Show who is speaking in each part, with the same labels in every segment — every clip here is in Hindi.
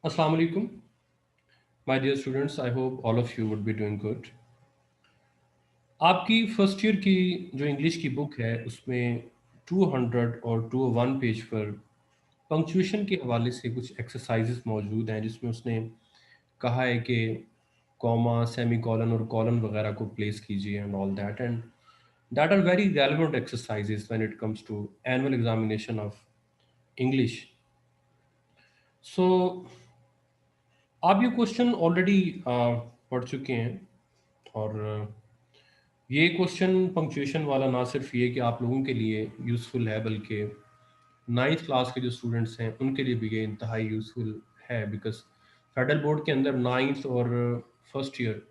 Speaker 1: Assalamu alaikum. My dear students, I hope all of you would be doing good. आपकी फर्स्ट ईयर की जो इंग्लिश की बुक है उसमें 200 और 201 पेज पर पंक्चुएशन के हवाले से कुछ एक्सरसाइजेस मौजूद हैं जिसमें उसने कहा है कि कॉमा सेमी कॉलन और कॉलन वगैरह को प्लेस कीजिए and all that and that are very relevant exercises when it comes to annual examination of English. So आप ये क्वेश्चन ऑलरेडी पढ़ चुके हैं और ये क्वेश्चन पंक्चुएशन वाला ना सिर्फ ये कि आप लोगों के लिए यूज़फुल है बल्कि नाइन्थ क्लास के जो स्टूडेंट्स हैं उनके लिए भी ये इंतहाई यूज़फुल है बिकॉज फेडरल बोर्ड के अंदर नाइन्थ और फर्स्ट ईयर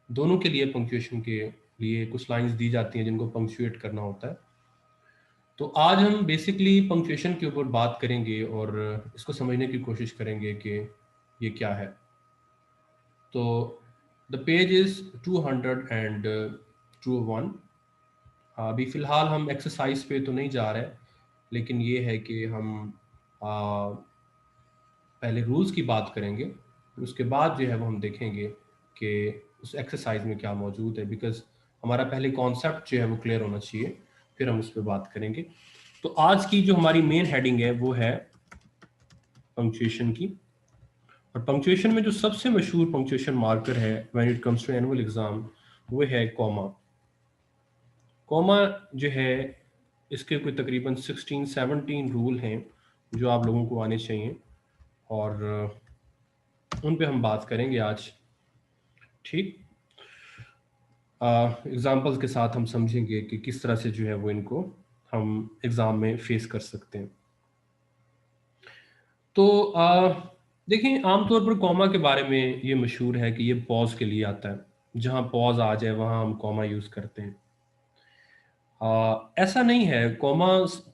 Speaker 1: दोनों के लिए पंक्चुएशन के लिए कुछ लाइंस दी जाती हैं जिनको पंक्चुएट करना होता है. तो आज हम बेसिकली पंक्चुएशन के ऊपर बात करेंगे और इसको समझने की कोशिश करेंगे कि ये क्या है. तो द पेज इज़ 200 एंड 201. अभी फ़िलहाल हम एक्सरसाइज पे तो नहीं जा रहे, लेकिन ये है कि हम पहले रूल्स की बात करेंगे, उसके बाद जो है वो हम देखेंगे कि उस एक्सरसाइज में क्या मौजूद है बिकॉज़ हमारा पहले कॉन्सेप्ट जो है वो क्लियर होना चाहिए, फिर हम उस पे बात करेंगे. तो आज की जो हमारी मेन हेडिंग है वो है पंक्चुएशन की. और पंक्चुएशन में जो सबसे मशहूर पंक्चुएशन मार्कर है when it comes to annual exam वो है कॉमा. कॉमा जो है इसके कोई तकरीबन 16-17 रूल हैं जो आप लोगों को आने चाहिए और उन पे हम बात करेंगे आज. ठीक, एग्जांपल्स के साथ हम समझेंगे कि किस तरह से जो है वो इनको हम एग्ज़ाम में फेस कर सकते हैं. तो देखें, आमतौर पर कॉमा के बारे में ये मशहूर है कि ये पॉज के लिए आता है. जहाँ पॉज आ जाए वहाँ हम कॉमा यूज़ करते हैं. ऐसा नहीं है. कॉमा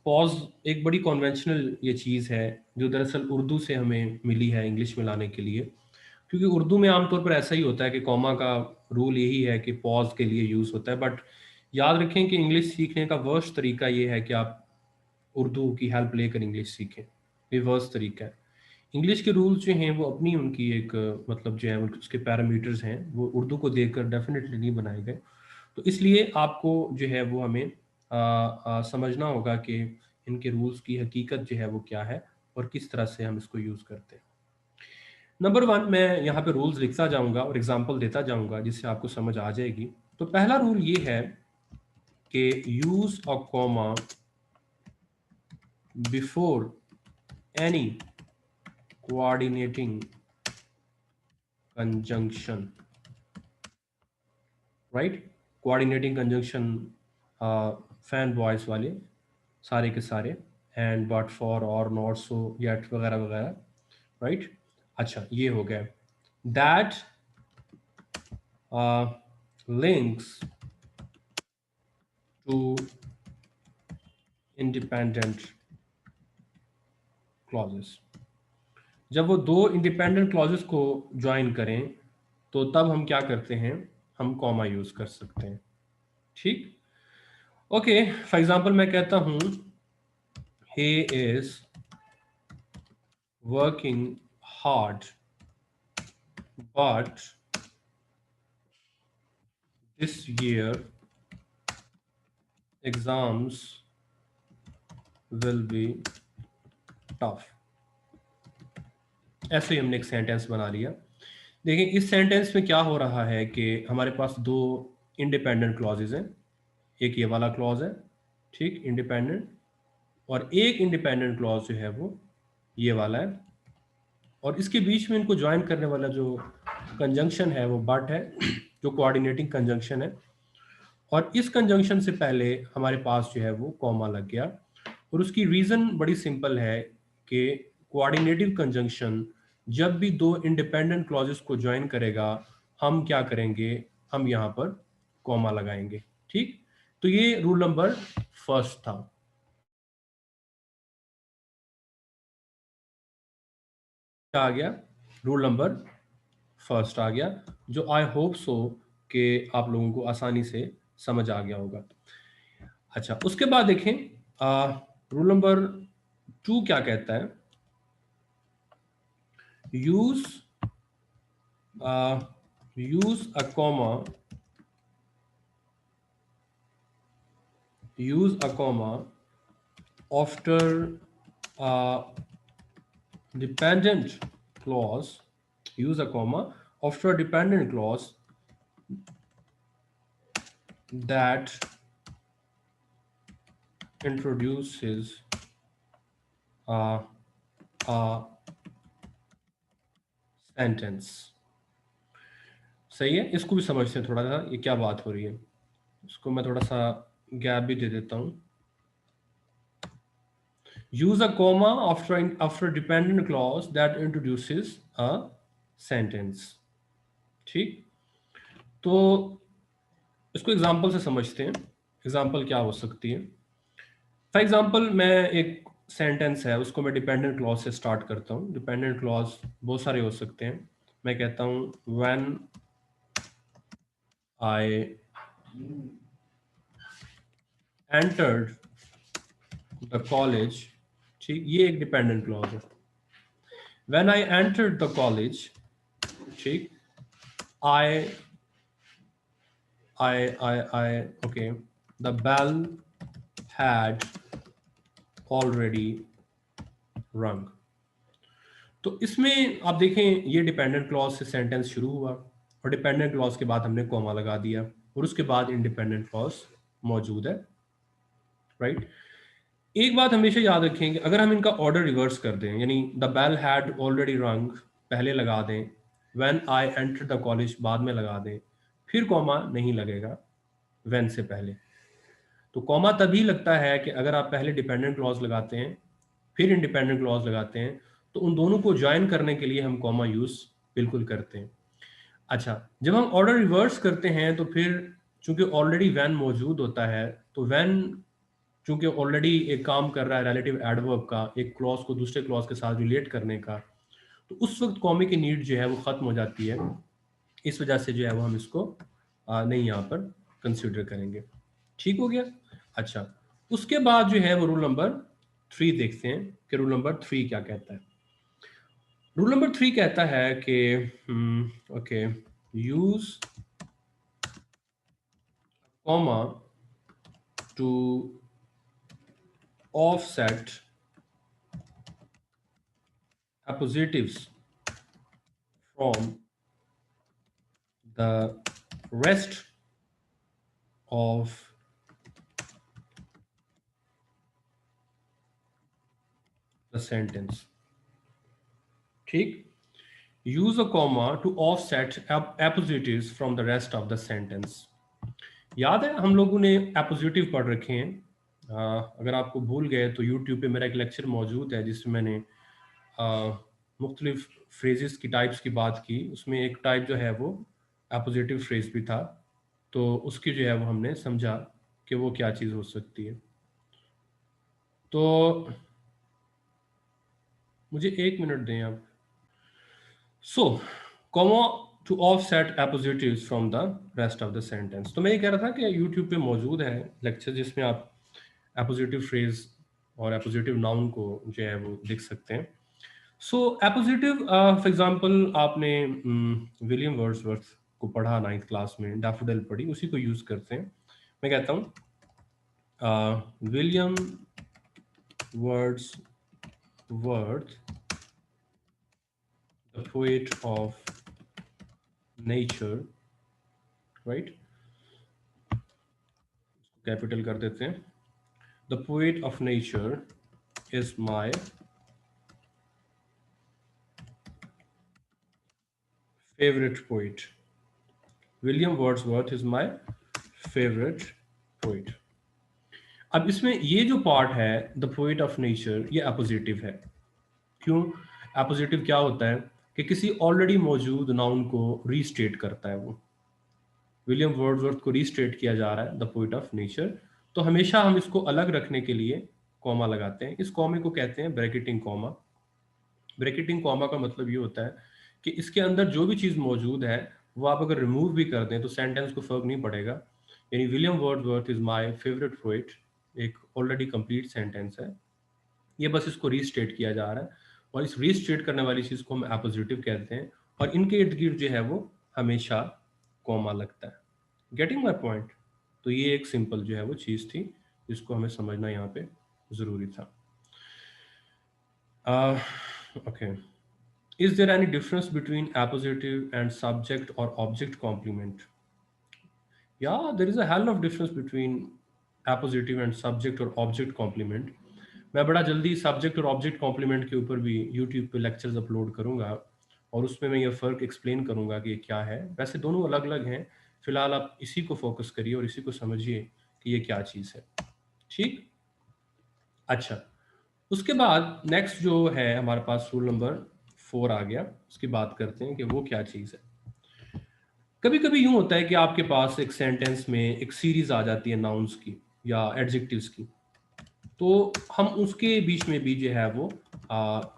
Speaker 1: पॉज एक बड़ी कन्वेंशनल ये चीज़ है जो दरअसल उर्दू से हमें मिली है इंग्लिश में लाने के लिए, क्योंकि उर्दू में आमतौर पर ऐसा ही होता है कि कॉमा का रूल यही है कि पॉज के लिए यूज़ होता है. बट याद रखें कि इंग्लिश सीखने का वर्स्ट तरीका ये है कि आप उर्दू की हेल्प लेकर इंग्लिश सीखें. ये वर्स्ट तरीका है. इंग्लिश के रूल्स जो हैं वो अपनी उनकी एक मतलब जो है उसके पैरामीटर्स हैं वो उर्दू को देखकर डेफिनेटली नहीं बनाए गए. तो इसलिए आपको जो है वो हमें समझना होगा कि इनके रूल्स की हकीकत जो है वो क्या है और किस तरह से हम इसको यूज़ करते हैं. नंबर वन, मैं यहाँ पे रूल्स लिखता जाऊँगा और एग्जांपल देता जाऊँगा जिससे आपको समझ आ जाएगी. तो पहला रूल ये है कि use a comma before any coordinating conjunction. Right, coordinating conjunction fanboys वाले सारे के सारे, and but for or nor so yet वगैरह वगैरह. राइट, अच्छा ये हो गया. That links to independent clauses. जब वो दो इंडिपेंडेंट क्लॉजेस को ज्वाइन करें तो तब हम क्या करते हैं, हम कॉमा यूज कर सकते हैं. ठीक, ओके. फॉर एग्जांपल मैं कहता हूं he is working hard but this year exams will be tough. ऐसे ही हमने एक सेंटेंस बना लिया. देखिए इस सेंटेंस में क्या हो रहा है कि हमारे पास दो इंडिपेंडेंट क्लॉजेज हैं. एक ये वाला क्लॉज है, ठीक, इंडिपेंडेंट, और एक इंडिपेंडेंट क्लॉज जो है वो ये वाला है, और इसके बीच में इनको ज्वाइन करने वाला जो कंजंक्शन है वो बट है जो कोऑर्डिनेटिंग कंजंक्शन है. और इस कंजंक्शन से पहले हमारे पास जो है वो कॉमा लग गया. और उसकी रीज़न बड़ी सिंपल है कि कोऑर्डिनेटिव कंजंक्शन जब भी दो इंडिपेंडेंट क्लॉजेस को ज्वाइन करेगा हम क्या करेंगे, हम यहाँ पर कॉमा लगाएंगे. ठीक, तो ये रूल नंबर फर्स्ट था. क्या आ गया, रूल नंबर फर्स्ट आ गया, जो आई होप सो कि आप लोगों को आसानी से समझ आ गया होगा. अच्छा, उसके बाद देखें रूल नंबर टू क्या कहता है use use a comma after a dependent clause. Use a comma after a dependent clause that introduces a sentence. सही है, इसको भी समझते हैं थोड़ा सा ये क्या बात हो रही है। इसको मैं थोड़ा सा गैप भी दे देता हूं। Use a comma after dependent clause that introduces a sentence। ठीक, तो इसको एग्जांपल से समझते हैं। एग्जांपल क्या हो सकती है? फॉर एग्जांपल मैं एक सेंटेंस है उसको मैं डिपेंडेंट क्लॉज से स्टार्ट करता हूँ। डिपेंडेंट क्लॉज बहुत सारे हो सकते हैं। मैं कहता हूँ when I entered the college. ठीक, ये एक डिपेंडेंट क्लॉज है। When I entered the college, ठीक, आई okay, the bell had already rung। तो इसमें आप देखें ये डिपेंडेंट क्लॉज से सेंटेंस शुरू हुआ और डिपेंडेंट क्लॉज के बाद हमने कॉमा लगा दिया और उसके बाद इंडिपेंडेंट क्लॉज मौजूद है, राइट। एक बात हमेशा याद रखें कि अगर हम इनका ऑर्डर रिवर्स कर दें, यानी द बेल हैड ऑलरेडी रंग पहले लगा दें, when I enter the college बाद में लगा दें, फिर कॉमा नहीं लगेगा व्हेन से पहले। तो कॉमा तभी लगता है कि अगर आप पहले डिपेंडेंट क्लॉज लगाते हैं फिर इंडिपेंडेंट क्लॉज लगाते हैं, तो उन दोनों को ज्वाइन करने के लिए हम कॉमा यूज बिल्कुल करते हैं। अच्छा, जब हम ऑर्डर रिवर्स करते हैं तो फिर चूंकि ऑलरेडी व्हेन मौजूद होता है, तो व्हेन चूंकि ऑलरेडी एक काम कर रहा है रिलेटिव एडवर्ब का, एक क्लॉज को दूसरे क्लॉज के साथ रिलेट करने का, तो उस वक्त कॉमे की नीड जो है वो खत्म हो जाती है। इस वजह से जो है वो हम इसको नहीं यहाँ पर कंसिडर करेंगे। ठीक हो गया। अच्छा, उसके बाद जो है वो रूल नंबर 3 देखते हैं कि रूल नंबर 3 क्या कहता है। रूल नंबर 3 कहता है कि okay, use comma two offset appositives from the rest of the sentence। ठीक, use a comma to offset appositives from the rest of the sentence। याद है हम लोगों ने एपोजिटिव पढ़ रखे हैं। अगर आपको भूल गए तो यूट्यूब पे मेरा एक लेक्चर मौजूद है जिसमें मैंने मुख्तलिफ फ्रेजेस की टाइप्स की बात की। उसमें एक टाइप जो है वो एपोजिटिव फ्रेज भी था, तो उसकी जो है वो हमने समझा कि वो क्या चीज़ हो सकती है। तो मुझे 1 मिनट दें आप। So comma to offset appositives from the rest of the sentence. तो मैं ये कह रहा था कि यूट्यूब पे मौजूद है लेक्चर जिसमें आप एपोजिटिव फ्रेज और एपोजिटिव नाउन को जो है वो देख सकते हैं। सो एपोजिटिव फॉर एग्जांपल आपने विलियम वर्ड्सवर्थ को पढ़ा 9th क्लास में, डैफोडिल पढ़ी, उसी को यूज करते हैं। मैं कहता हूँ William Wordsworth the poet of nature, right, capital कर देते हैं। The poet of nature is my favourite poet. William Wordsworth is my favourite poet. अब इसमें ये जो पार्ट है द पोएट ऑफ नेचर, ये अपोजिटिव है। क्यों? अपोजिटिव क्या होता है कि किसी ऑलरेडी मौजूद नाउन को रीस्टेट करता है। वो विलियम वर्ड्सवर्थ को रीस्टेट किया जा रहा है द पोएट ऑफ नेचर, तो हमेशा हम इसको अलग रखने के लिए कॉमा लगाते हैं। इस कॉमे को कहते हैं ब्रैकेटिंग कॉमा। ब्रैकेटिंग कॉमा का मतलब ये होता है कि इसके अंदर जो भी चीज़ मौजूद है वो आप अगर रिमूव भी कर दें तो सेंटेंस को फर्क नहीं पड़ेगा। यानी William Wordsworth is my favourite poet एक ऑलरेडी कंप्लीट सेंटेंस है, ये बस इसको रीस्टेट किया जा रहा है। और इस रीस्टेट करने वाली चीज़ को हम एपोजिटिव कहते हैं, और इनके इर्द गिर्द जो है वो हमेशा कॉमा लगता है। Getting my point? तो ये एक सिंपल जो है वो चीज़ थी जिसको हमें समझना यहाँ पे ज़रूरी था। Okay, is there any difference between appositive and subject और object complement? Yeah, there is a hell of difference between appositive and subject और object complement. मैं बड़ा जल्दी सब्जेक्ट और ऑब्जेक्ट कॉम्प्लीमेंट के ऊपर भी यूट्यूब पे लेक्चर्स अपलोड करूंगा, और उसमें मैं ये फ़र्क एक्सप्लेन करूंगा कि ये क्या है। वैसे दोनों अलग अलग हैं, फिलहाल आप इसी को फोकस करिए और इसी को समझिए कि ये क्या चीज़ है। ठीक, अच्छा, उसके बाद नेक्स्ट जो है हमारे पास रूल नंबर 4 आ गया, उसकी बात करते हैं कि वो क्या चीज़ है। कभी कभी यूं होता है कि आपके पास एक सेंटेंस में एक सीरीज आ जाती है नाउन्स की या एडजेक्टिव्स की, तो हम उसके बीच में भी जो है वो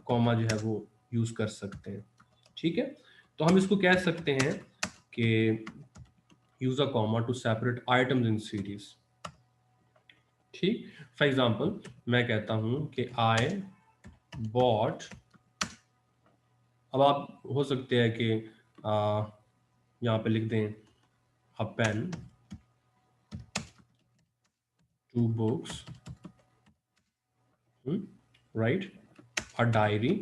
Speaker 1: कॉमा जो है वो यूज कर सकते हैं। ठीक है, तो हम इसको कह सकते हैं कि use a comma two separate items in series. ठीक, फॉर एग्जांपल मैं कहता हूं कि आई बॉट, अब आप हो सकते हैं कि यहाँ पे लिख दें a pen, two books, right, a diary,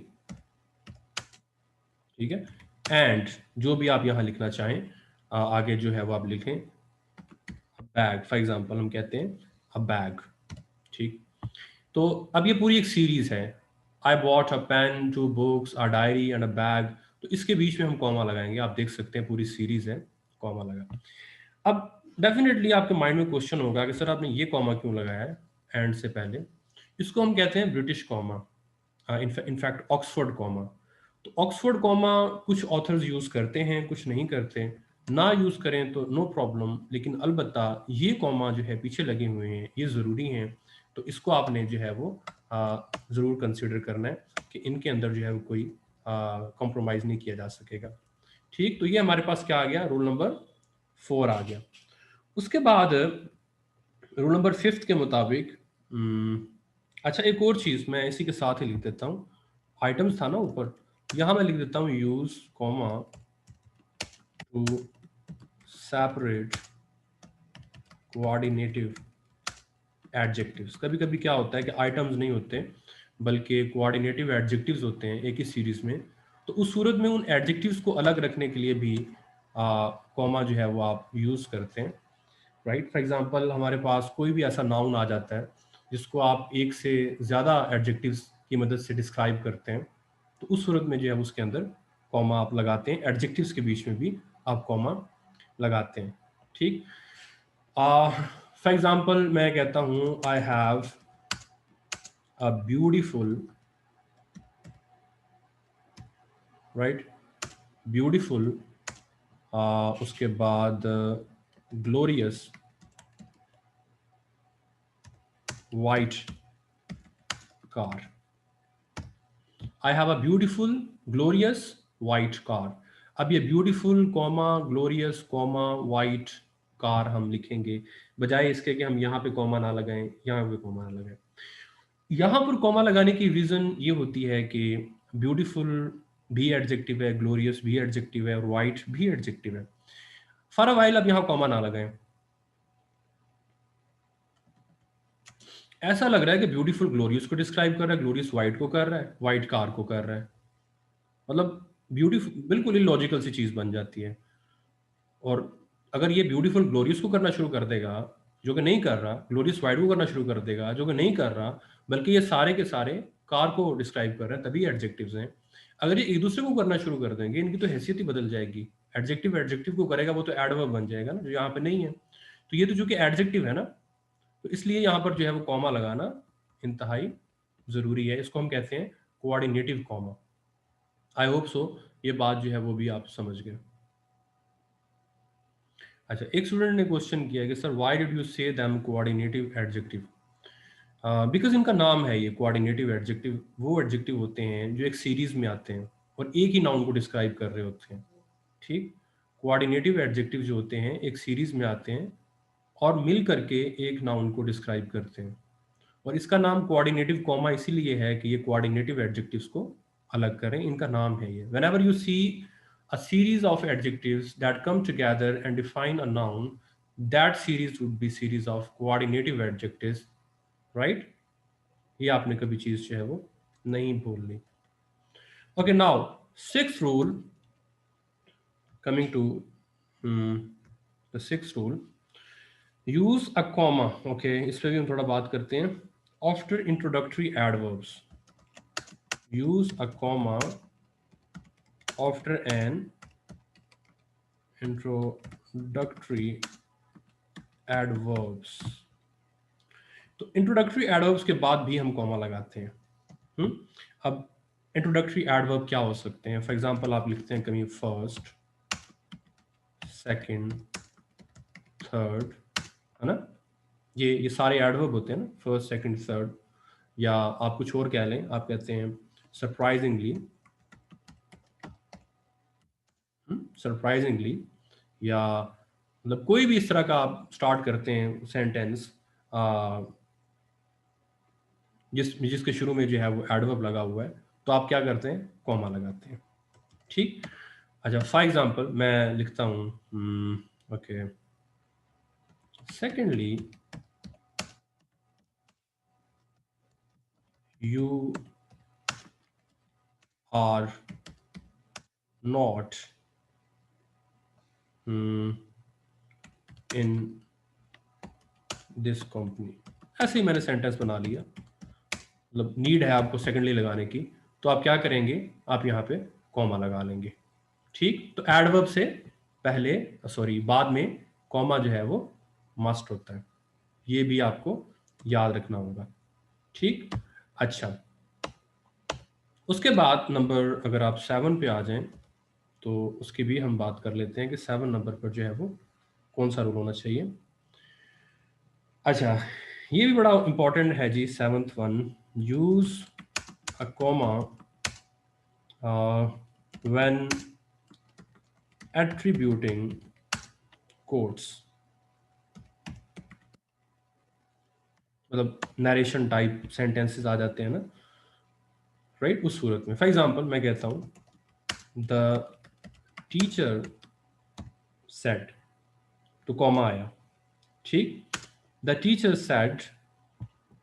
Speaker 1: ठीक है, एंड जो भी आप यहाँ लिखना चाहें आगे जो है वो आप लिखें बैग। फॉर एग्जांपल हम कहते हैं अ बैग। ठीक, तो अब ये पूरी एक सीरीज है, I bought a pen, two books, a diary and a bag. तो इसके बीच में हम कॉमा लगाएंगे, आप देख सकते हैं पूरी सीरीज है, कॉमा लगा। अब डेफिनेटली आपके माइंड में क्वेश्चन होगा कि सर आपने ये कॉमा क्यों लगाया है एंड से पहले। इसको हम कहते हैं British comma, in fact Oxford comma. तो ऑक्सफोर्ड कॉमा कुछ ऑथर्स यूज करते हैं, कुछ नहीं करते। ना यूज करें तो नो प्रॉब्लम, लेकिन अलबत्ता ये कॉमा जो है पीछे लगे हुए हैं, ये ज़रूरी हैं। तो इसको आपने जो है वो ज़रूर कंसिडर करना है कि इनके अंदर जो है वो कोई कॉम्प्रोमाइज़ नहीं किया जा सकेगा। ठीक, तो ये हमारे पास क्या आ गया, रूल नंबर 4 आ गया। उसके बाद रूल नंबर 5 के मुताबिक अच्छा, एक और चीज़ मैं इसी के साथ ही लिख देता हूँ, आइटम्स था ना ऊपर, यहाँ मैं लिख देता हूँ use comma two separate coordinative adjectives. कभी कभी क्या होता है कि आइटम्स नहीं होते बल्कि कोऑर्डिनेटिव एडजेक्टिव्स होते हैं एक ही सीरीज में, तो उस सूरत में उन एडजेक्टिव्स को अलग रखने के लिए भी कॉमा जो है वो आप यूज़ करते हैं, राइट। फॉर एग्जांपल हमारे पास कोई भी ऐसा नाउन आ जाता है जिसको आप एक से ज़्यादा एडजेक्टिव्स की मदद से डिस्क्राइब करते हैं, तो उस सूरत में जो है उसके अंदर कॉमा आप लगाते हैं, एडजेक्टिव्स के बीच में भी आप कॉमा लगाते हैं। ठीक, फॉर एग्जांपल मैं कहता हूँ I have a beautiful, right, beautiful, उसके बाद glorious white car. I have a beautiful glorious white car. अब ये beautiful comma glorious comma white car हम लिखेंगे, बजाय इसके कि हम यहाँ पे कॉमा ना लगाएं, यहाँ पे कॉमा ना लगाएं। यहाँ पर कॉमा लगाने की रीज़न ये होती है कि ब्यूटीफुल भी एडजेक्टिव है, ग्लोरियस भी एडजेक्टिव है और वाइट भी एडजेक्टिव है। फॉर अ व्हाइल अब यहाँ कॉमा ना लगाएं। ऐसा लग रहा है कि ब्यूटीफुल ग्लोरियस को डिस्क्राइब कर रहा है, ग्लोरियस वाइट को कर रहा है, वाइट कार को कर रहा है। मतलब ब्यूटीफुल बिल्कुल इलॉजिकल सी चीज़ बन जाती है। और अगर ये ब्यूटीफुल ग्लोरियस को करना शुरू कर देगा, जो कि नहीं कर रहा, ग्लोरियस वाइट को करना शुरू कर देगा, जो कि नहीं कर रहा, बल्कि ये सारे के सारे कार को डिस्क्राइब कर रहे हैं, तभी एडजेक्टिव्स हैं। अगर ये एक दूसरे को करना शुरू कर देंगे, इनकी तो हैसियत ही बदल जाएगी। एडजेक्टिव एडजेक्टिव को करेगा वो तो एडवर्ब बन जाएगा ना, जो यहाँ पे नहीं है। तो ये तो जो कि एडजेक्टिव है ना, तो इसलिए यहाँ पर जो है वो कॉमा लगाना इंतहाई ज़रूरी है। इसको हम कहते हैं coordinative comma. I hope so ये बात जो है वो भी आप समझ गए। अच्छा, एक स्टूडेंट ने क्वेश्चन किया कि सर व्हाई डिड यू से दैम कोऑर्डिनेटिव एडजेक्टिव? बिकॉज इनका नाम है ये कोऑर्डिनेटिव एडजेक्टिव, वो एडजेक्टिव होते हैं जो एक सीरीज में आते हैं और एक ही नाउन को डिस्क्राइब कर रहे होते हैं। ठीक, कोऑर्डिनेटिव एडजेक्टिव जो होते हैं एक सीरीज में आते हैं और मिल करके एक नाउन को डिस्क्राइब करते हैं, और इसका नाम कोऑर्डिनेटिव कॉमा इसीलिए है कि ये कोऑर्डिनेटिव एडजेक्टिव्स को अलग करें, इनका नाम है ये। Whenever you see a series of adjectives that come together and define a noun, that series would be series of coordinative adjectives, right? ये आपने कभी चीज जो है वो नहीं भूलनी। Okay, now sixth rule, coming to the sixth rule, use a comma. Okay, इस पे भी हम थोड़ा बात करते हैं। After introductory adverbs, use a comma after an introductory adverbs। तो इंट्रोडक्टरी एडवर्ब्स के बाद भी हम कॉमा लगाते हैं। अब इंट्रोडक्टरी एडवर्ब क्या हो सकते हैं? फॉर एग्जांपल आप लिखते हैं कभी फर्स्ट, सेकंड, थर्ड, है ना? ये सारे एडवर्ब होते हैं ना, फर्स्ट, सेकंड, थर्ड। या आप कुछ और कह लें, आप कहते हैं सरप्राइजिंगली, सरप्राइजिंगली, या मतलब कोई भी इस तरह का आप स्टार्ट करते हैं सेंटेंस जिसके शुरू में जो है वो एडवर्ब लगा हुआ है, तो आप क्या करते हैं? कॉमा लगाते हैं। ठीक। अच्छा, फॉर एग्जांपल मैं लिखता हूँ okay, secondly you are not in this company. ऐसे ही मैंने सेंटेंस बना लिया, मतलब नीड है आपको सेकेंडली लगाने की, तो आप क्या करेंगे? आप यहाँ पे कॉमा लगा लेंगे। ठीक। तो एडवर्ब से पहले, सॉरी, बाद में कॉमा जो है वो मस्ट होता है। ये भी आपको याद रखना होगा। ठीक। अच्छा, उसके बाद नंबर, अगर आप 7 पे आ जाएं तो उसकी भी हम बात कर लेते हैं कि 7 नंबर पर जो है वो कौन सा रूल होना चाहिए। अच्छा, ये भी बड़ा इंपॉर्टेंट है जी, 7th one. Use a comma when attributing quotes, मतलब नरेशन टाइप सेंटेंसेस आ जाते हैं ना, राइट? उस सूरत में फॉर एग्जांपल मैं कहता हूं द टीचर सेड, तो कॉमा आया। ठीक। The teacher said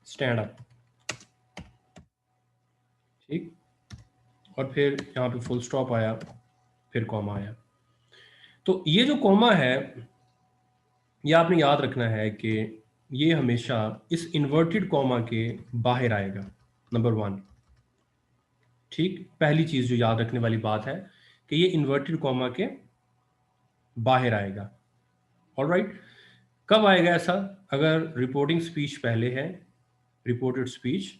Speaker 1: stand up. ठीक। और फिर यहाँ पे फुल स्टॉप आया, फिर कॉमा आया। तो ये जो कॉमा है, ये आपने याद रखना है कि ये हमेशा इस इन्वर्टेड कॉमा के बाहर आएगा, नंबर 1। ठीक। पहली चीज जो याद रखने वाली बात है कि ये इन्वर्टेड कॉमा के बाहर आएगा। ऑलराइट। कब आएगा ऐसा? अगर रिपोर्टिंग स्पीच पहले है, रिपोर्टेड स्पीच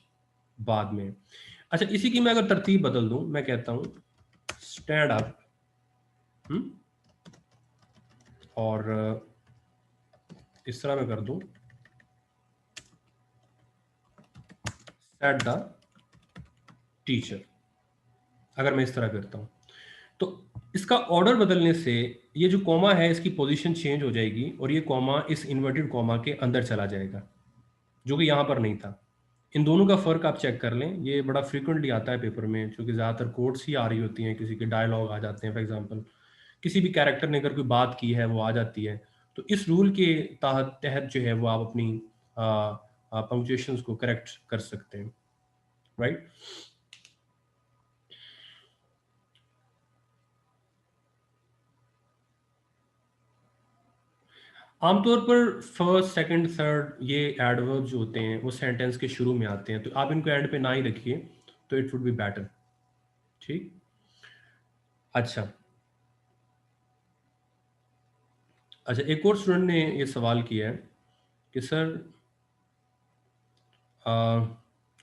Speaker 1: बाद में। अच्छा, इसी की मैं अगर तरतीब बदल दूं, मैं कहता हूं स्टैंड अप, और इस तरह मैं कर दूं सेट द टीचर। अगर मैं इस तरह करता हूं तो इसका ऑर्डर बदलने से ये जो कॉमा है इसकी पोजीशन चेंज हो जाएगी, और ये कॉमा इस इन्वर्टेड कॉमा के अंदर चला जाएगा, जो कि यहां पर नहीं था। इन दोनों का फर्क आप चेक कर लें, ये बड़ा फ्रीक्वेंटली आता है पेपर में, क्योंकि ज़्यादातर कोट्स ही आ रही होती हैं, किसी के डायलॉग आ जाते हैं, फॉर एग्जांपल किसी भी कैरेक्टर ने अगर कोई बात की है वो आ जाती है। तो इस रूल के तहत जो है वो आप अपनी पंक्चुएशंस को करेक्ट कर सकते हैं, राइट? आमतौर पर फर्स्ट, सेकंड, थर्ड ये एडवर्ब जो होते हैं वो सेंटेंस के शुरू में आते हैं, तो आप इनको एंड पे ना ही रखिए, तो इट वुड बी बेटर। ठीक। अच्छा। अच्छा, एक और स्टूडेंट ने ये सवाल किया है कि सर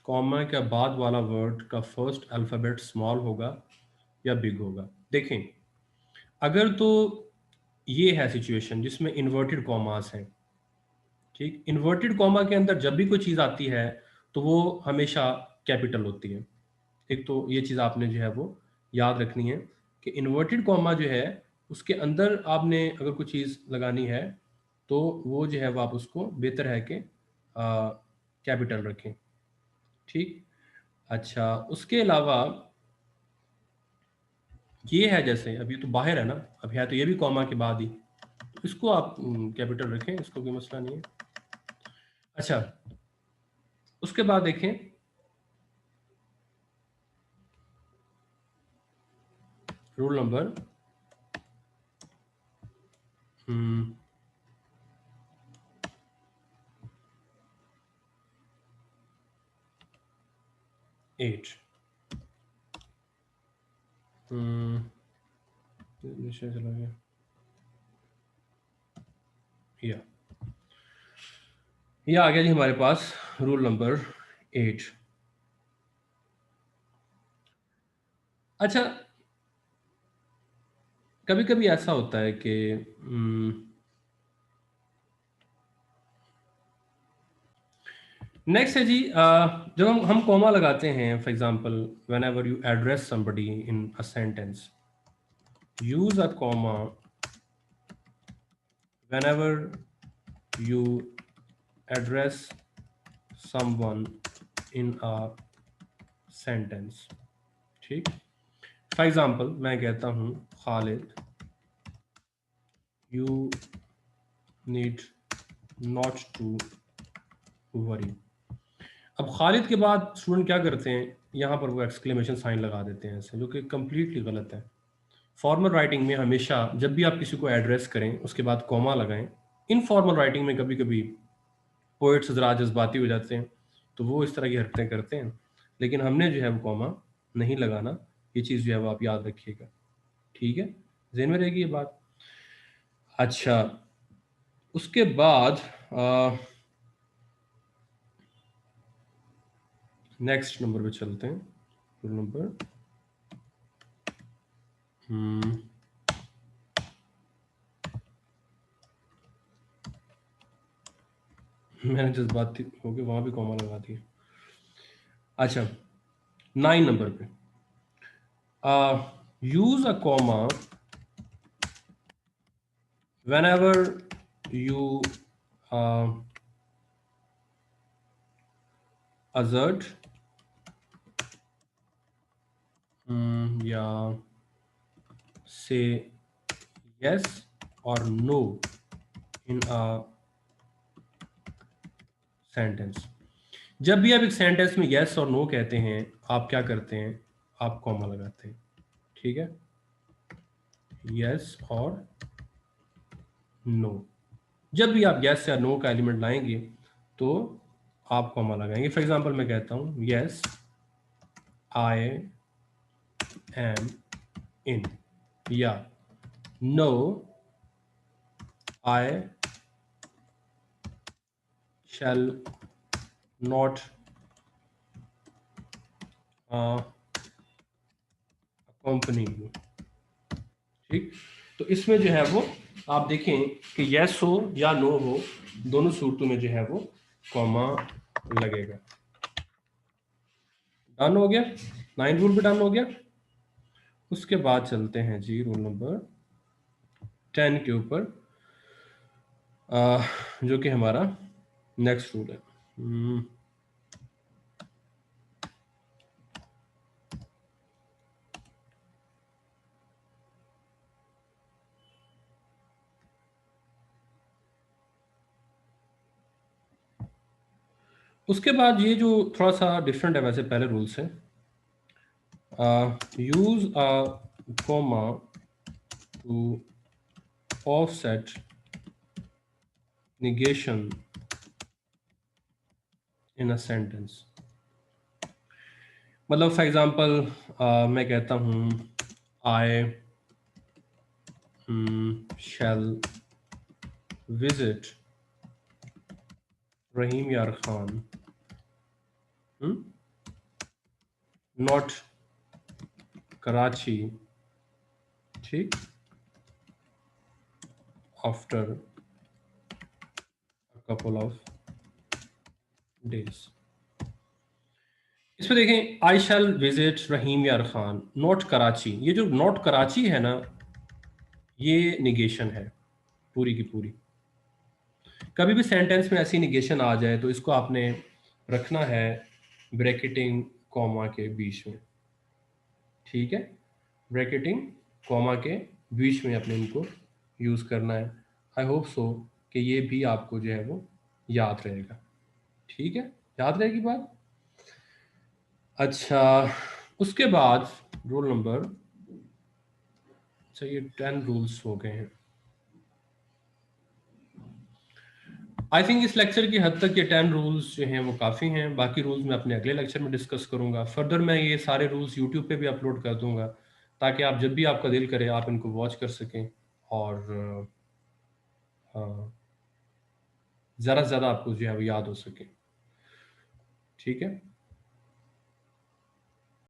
Speaker 1: कॉमा के बाद वाला वर्ड का फर्स्ट अल्फ़ाबेट स्मॉल होगा या बिग होगा? देखें, अगर तो ये है सिचुएशन जिसमें इन्वर्टेड कॉमास हैं, ठीक, इन्वर्टेड कॉमा के अंदर जब भी कोई चीज़ आती है तो वो हमेशा कैपिटल होती है। एक तो ये चीज़ आपने जो है वो याद रखनी है कि इन्वर्टेड कॉमा जो है उसके अंदर आपने अगर कोई चीज़ लगानी है तो वो जो है वो आप उसको बेहतर है कि कैपिटल रखें। ठीक। अच्छा, उसके अलावा ये है जैसे अब ये तो बाहर है ना, अब है तो ये भी कॉमा के बाद ही, इसको आप कैपिटल रखें, इसको कोई मसला नहीं है। अच्छा, उसके बाद देखें रूल नंबर 8। नीचे चला गया, या ये आ गया जी हमारे पास रूल नंबर 8। अच्छा, कभी कभी ऐसा होता है कि नेक्स्ट है जी, जब हम कॉमा लगाते हैं, for example whenever you address somebody in a sentence, use a comma whenever you address someone in a sentence। ठीक, फॉर एग्जाम्पल मैं कहता हूँ Khalid, you need not to worry. अब खालिद के बाद स्टूडेंट क्या करते हैं, यहाँ पर वो एक्सक्लेमेशन साइन लगा देते हैं ऐसे, जो कि कम्प्लीटली गलत है। फॉर्मल राइटिंग में हमेशा जब भी आप किसी को एड्रेस करें उसके बाद कॉमा लगाएं। इनफॉर्मल राइटिंग में कभी कभी पोइट्स ज़रा जज्बाती हो जाते हैं तो वो इस तरह की हरकतें करते हैं, लेकिन हमने जो है वो कॉमा नहीं लगाना। ये चीज़ जो है वो आप याद रखिएगा, ठीक है, ज़हन में रहेगी ये बात। अच्छा, उसके बाद नेक्स्ट नंबर पे चलते हैं, रूल नंबर मैंने जज्बाती हो गए वहाँ भी कॉमा लगा दिया। अच्छा, 9 नंबर पे use a comma whenever you assert या say yes or no in a sentence। जब भी आप एक सेंटेंस में yes और no कहते हैं, आप क्या करते हैं, आप कॉमा लगाते हैं, ठीक है, yes और no। जब भी आप yes या no का एलिमेंट लाएंगे तो आप कॉमा लगाएंगे। फॉर एग्जांपल मैं कहता हूं yes I am in, या no I shall not accompany you। ठीक, तो इसमें जो है वो आप देखें कि यस हो या नो हो, दोनों सूरतों में जो है वो कॉमा लगेगा। डन हो गया, 9 रूल भी डन हो गया। उसके बाद चलते हैं जी रूल नंबर 10 के ऊपर, जो कि हमारा नेक्स्ट रूल है। उसके बाद ये जो थोड़ा सा डिफरेंट है वैसे पहले रूल से, use a comma to offset negation in a sentence। मतलब फॉर एग्जांपल मैं कहता हूँ आई शैल विजिट रहीम यार खान, नॉट कराची, ठीक, आफ्टर कपल ऑफ डेज। इसमें देखें आई शैल विजिट रहीम यार खान नॉट कराची, ये जो नॉट कराची है ना, ये निगेशन है पूरी की पूरी। कभी भी सेंटेंस में ऐसी निगेशन आ जाए तो इसको आपने रखना है ब्रैकेटिंग कॉमा के बीच में, ठीक है। ब्रैकेटिंग, कॉमा के बीच में अपने इनको यूज़ करना है। आई होप सो कि ये भी आपको जो है वो याद रहेगा। ठीक है, याद रहेगी बात। अच्छा, उसके बाद रूल नंबर, अच्छा ये 10 रूल्स हो गए हैं। आई थिंक इस लेक्चर की हद तक ये 10 रूल्स जो हैं वो काफ़ी हैं। बाकी रूल्स मैं अपने अगले लेक्चर में डिस्कस करूंगा। फर्दर मैं ये सारे रूल्स यूट्यूब पे भी अपलोड कर दूंगा, ताकि आप जब भी आपका दिल करे आप इनको वॉच कर सकें और ज़्यादा से ज़्यादा आपको जो है वो याद हो सके। ठीक है।